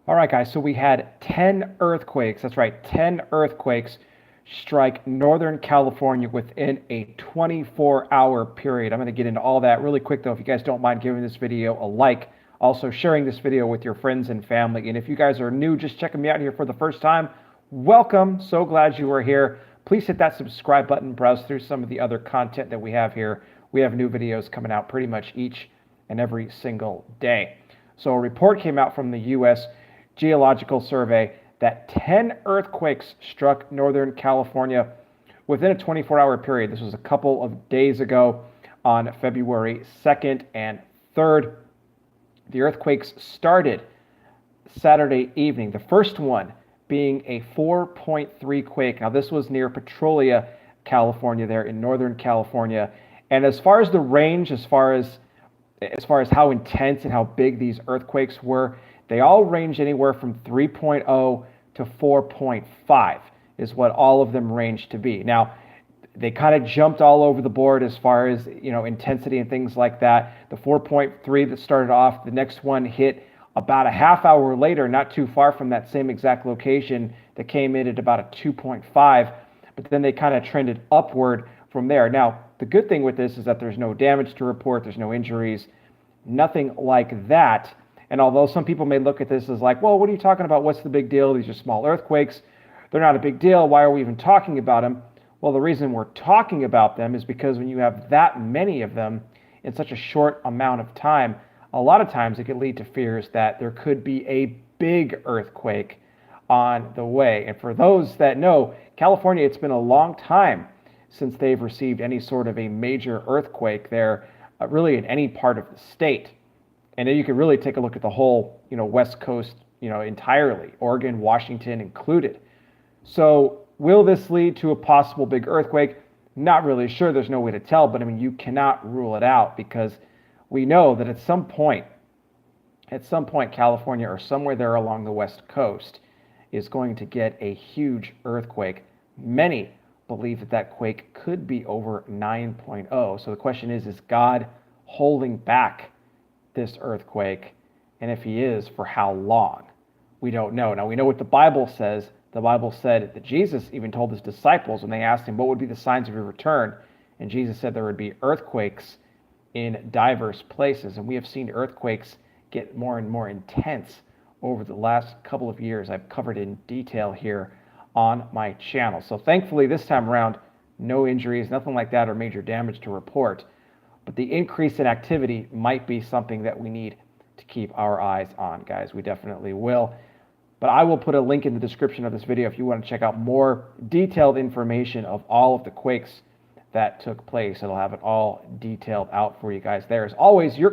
All right, guys, so we had 10 earthquakes, that's right, 10 earthquakes strike Northern California within a 24-hour period. I'm going to get into all that really quick, though, if you guys don't mind giving this video a like, also sharing this video with your friends and family. And if you guys are new, just checking me out here for the first time, welcome. So glad you are here. Please hit that subscribe button, browse through some of the other content that we have here. We have new videos coming out pretty much each and every single day. So a report came out from the U.S. Geological Survey that 10 earthquakes struck Northern California within a 24-hour period. This was a couple of days ago on February 2nd and 3rd. The earthquakes started Saturday evening, the first one being a 4.3 quake. Now, this was near Petrolia, California, there in Northern California. And as far as the range, as far as how intense and how big these earthquakes were, they all range anywhere from 3.0 to 4.5 is what all of them range to be. Now, they kind of jumped all over the board as far as, intensity and things like that. The 4.3 that started off, the next one hit about a half hour later, not too far from that same exact location, that came in at about a 2.5, but then they kind of trended upward from there. Now, the good thing with this is that there's no damage to report, there's no injuries, nothing like that. And although some people may look at this as like, well, what are you talking about? What's the big deal? These are small earthquakes. They're not a big deal. Why are we even talking about them? Well, the reason we're talking about them is because when you have that many of them in such a short amount of time, a lot of times it could lead to fears that there could be a big earthquake on the way. And for those that know, California, it's been a long time since they've received any sort of a major earthquake there, really in any part of the state. And then you can really take a look at the whole, West Coast, entirely, Oregon, Washington included. So will this lead to a possible big earthquake? Not really sure. There's no way to tell, but I mean, you cannot rule it out because we know that at some point, California or somewhere there along the West Coast is going to get a huge earthquake. Many believe that that quake could be over 9.0. So the question is God holding back this earthquake? And if he is, for how long? We don't know. Now, we know what the Bible says. The Bible said that Jesus even told his disciples when they asked him, what would be the signs of your return? And Jesus said there would be earthquakes in diverse places. And we have seen earthquakes get more and more intense over the last couple of years. I've covered in detail here on my channel. So thankfully, this time around, no injuries, nothing like that, or major damage to report. But the increase in activity might be something that we need to keep our eyes on, guys. We definitely will. But I will put a link in the description of this video if you want to check out more detailed information of all of the quakes that took place. It'll have it all detailed out for you guys there. As always, your